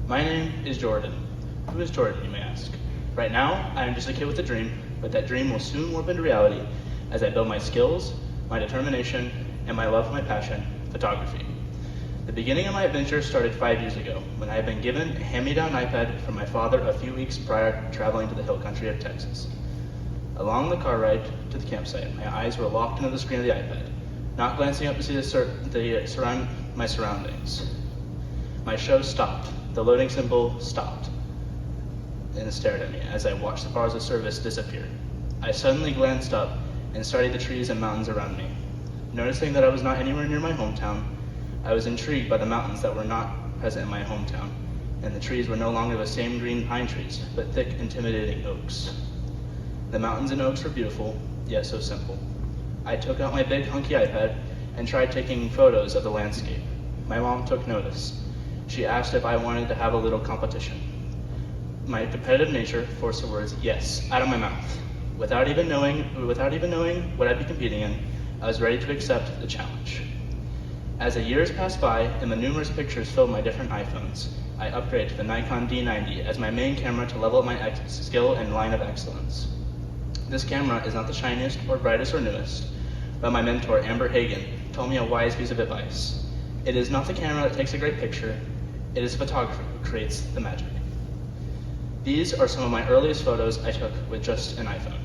My name is Jordan. Who is Jordan, you may ask? Right now, I am just a kid with a dream, but that dream will soon morph into reality as I build my skills, my determination, and my love for my passion, photography. The beginning of my adventure started 5 years ago, when I had been given a hand-me-down iPad from my father a few weeks prior to traveling to the hill country of Texas. Along the car ride to the campsite, my eyes were locked into the screen of the iPad, not glancing up to see my surroundings. My show stopped. The loading symbol stopped and stared at me as I watched the bars of service disappear. I suddenly glanced up and studied the trees and mountains around me. Noticing that I was not anywhere near my hometown, I was intrigued by the mountains that were not present in my hometown, and the trees were no longer the same green pine trees, but thick, intimidating oaks. The mountains and oaks were beautiful, yet so simple. I took out my big, hunky iPad and tried taking photos of the landscape. My mom took notice. She asked if I wanted to have a little competition. My competitive nature forced the words "yes" out of my mouth. Without even knowing what I'd be competing in, I was ready to accept the challenge. As the years passed by and the numerous pictures filled my different iPhones, I upgraded to the Nikon D90 as my main camera to level up my skill and line of excellence. This camera is not the shiniest or brightest or newest, but my mentor, Amber Hagen, told me a wise piece of advice. It is not the camera that takes a great picture, it is the photographer who creates the magic. These are some of my earliest photos I took with just an iPhone.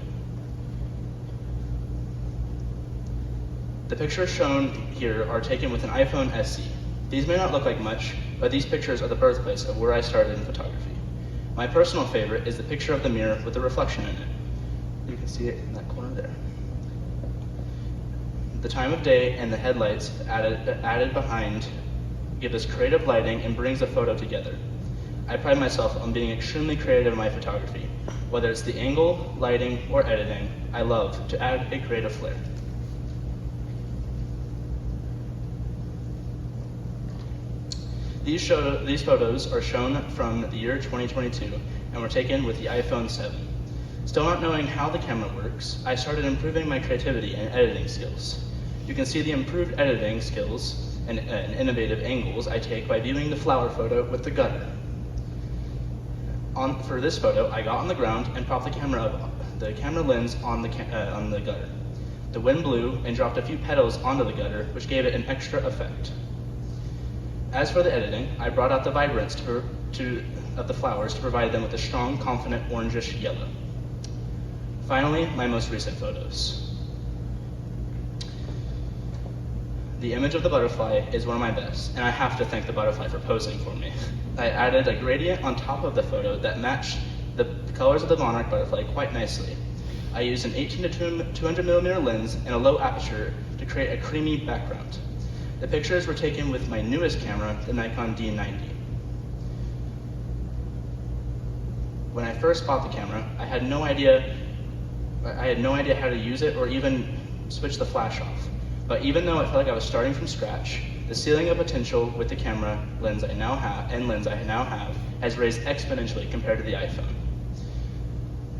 The pictures shown here are taken with an iPhone SE. These may not look like much, but these pictures are the birthplace of where I started in photography. My personal favorite is the picture of the mirror with the reflection in it. You can see it in that corner there. The time of day and the headlights added behind give this creative lighting and brings the photo together. I pride myself on being extremely creative in my photography. Whether it's the angle, lighting, or editing, I love to add a creative flair. These photos are shown from the year 2022 and were taken with the iPhone 7. Still not knowing how the camera works, I started improving my creativity and editing skills. You can see the improved editing skills and innovative angles I take by viewing the flower photo with the gutter. For this photo, I got on the ground and propped the camera lens on the gutter. The wind blew and dropped a few petals onto the gutter, which gave it an extra effect. As for the editing, I brought out the vibrance of the flowers to provide them with a strong, confident orangish yellow. Finally, my most recent photos. The image of the butterfly is one of my best, and I have to thank the butterfly for posing for me. I added a gradient on top of the photo that matched the colors of the monarch butterfly quite nicely. I used an 18 to 200mm lens and a low aperture to create a creamy background. The pictures were taken with my newest camera, the Nikon D90. When I first bought the camera, I had no idea how to use it or even switch the flash off. But even though it felt like I was starting from scratch, the ceiling of potential with the camera lens I now have has raised exponentially compared to the iPhone.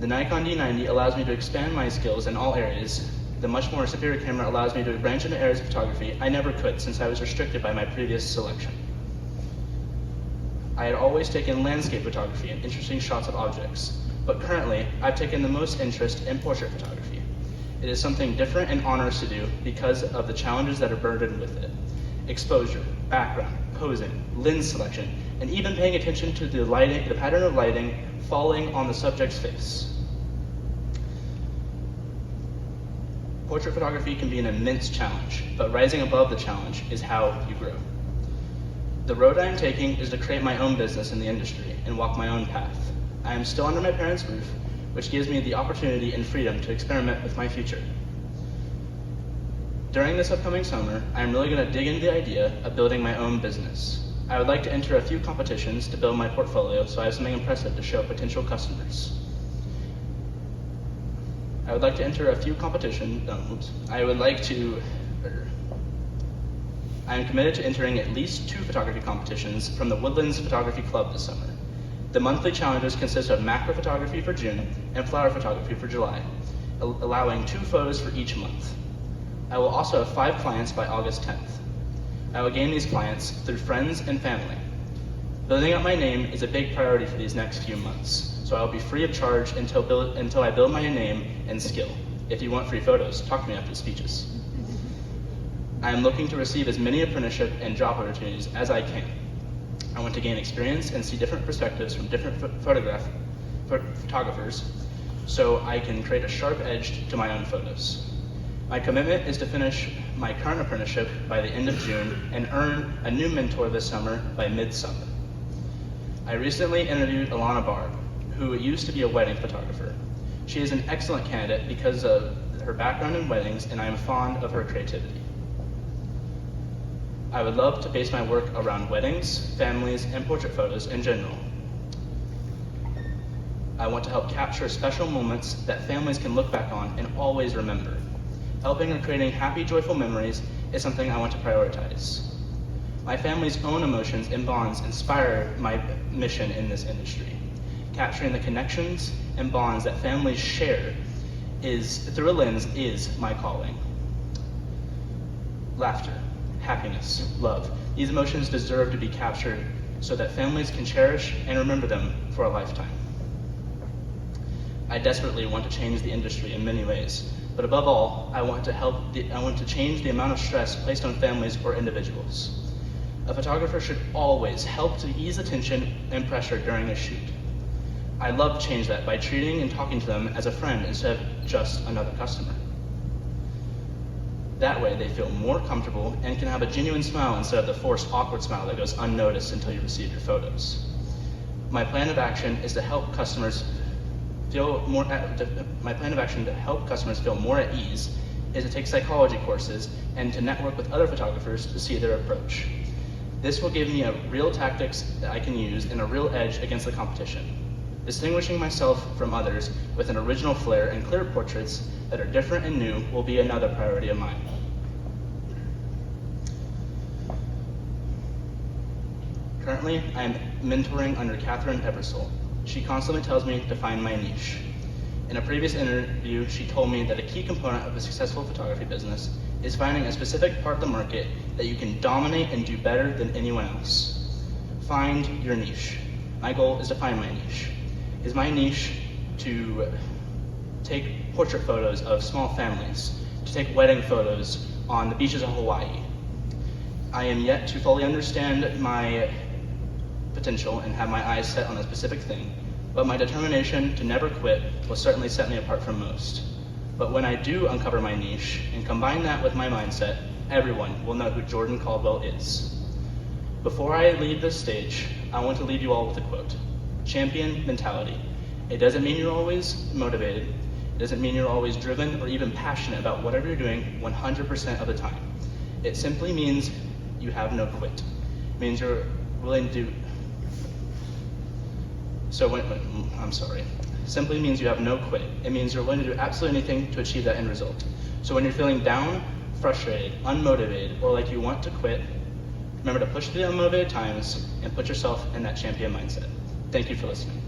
The Nikon D90 allows me to expand my skills in all areas. The much more superior camera allows me to branch into areas of photography I never could since I was restricted by my previous selection. I had always taken landscape photography and interesting shots of objects, but currently I've taken the most interest in portrait photography. It is something different and honors to do because of the challenges that are burdened with it. Exposure, background, posing, lens selection, and even paying attention to the pattern of lighting falling on the subject's face. Portrait photography can be an immense challenge, but rising above the challenge is how you grow. The road I am taking is to create my own business in the industry and walk my own path. I am still under my parents' roof, which gives me the opportunity and freedom to experiment with my future. During this upcoming summer, I am really going to dig into the idea of building my own business. I would like to enter a few competitions to build my portfolio so I have something impressive to show potential customers. I am committed to entering at least 2 photography competitions from the Woodlands Photography Club this summer. The monthly challenges consist of macro photography for June and flower photography for July, allowing 2 photos for each month. I will also have 5 clients by August 10th. I will gain these clients through friends and family. Building up my name is a big priority for these next few months, so I'll be free of charge until I build my name and skill. If you want free photos, talk to me after the speeches. I am looking to receive as many apprenticeship and job opportunities as I can. I want to gain experience and see different perspectives from different photographers so I can create a sharp edge to my own photos. My commitment is to finish my current apprenticeship by the end of June and earn a new mentor this summer by mid-summer. I recently interviewed Alana Barb, who used to be a wedding photographer. She is an excellent candidate because of her background in weddings, and I am fond of her creativity. I would love to base my work around weddings, families, and portrait photos in general. I want to help capture special moments that families can look back on and always remember. Helping or creating happy, joyful memories is something I want to prioritize. My family's own emotions and bonds inspire my mission in this industry. Capturing the connections and bonds that families share through a lens is my calling. Laughter, happiness, love. These emotions deserve to be captured so that families can cherish and remember them for a lifetime. I desperately want to change the industry in many ways, but above all, I want to change the amount of stress placed on families or individuals. A photographer should always help to ease the tension and pressure during a shoot. I'd love to change that by treating and talking to them as a friend instead of just another customer. That way they feel more comfortable and can have a genuine smile instead of the forced, awkward smile that goes unnoticed until you receive your photos. My plan of action to help customers feel more at ease is to take psychology courses and to network with other photographers to see their approach. This will give me a real tactics that I can use and a real edge against the competition. Distinguishing myself from others with an original flair and clear portraits that are different and new will be another priority of mine. Currently, I am mentoring under Catherine Eversole. She constantly tells me to find my niche. In a previous interview, she told me that a key component of a successful photography business is finding a specific part of the market that you can dominate and do better than anyone else. Find your niche. My goal is to find my niche. Is my niche to take portrait photos of small families, to take wedding photos on the beaches of Hawaii? I am yet to fully understand my potential and have my eyes set on a specific thing, but my determination to never quit will certainly set me apart from most. But when I do uncover my niche and combine that with my mindset, everyone will know who Jordan Caldwell is. Before I leave this stage, I want to leave you all with a quote. Champion mentality. It doesn't mean you're always motivated. It doesn't mean you're always driven or even passionate about whatever you're doing 100% of the time. It simply means you have no quit. It means you're willing to do Simply means you have no quit. It means you're willing to do absolutely anything to achieve that end result. So when you're feeling down, frustrated, unmotivated, or like you want to quit, remember to push through the unmotivated times and put yourself in that champion mindset. Thank you for listening.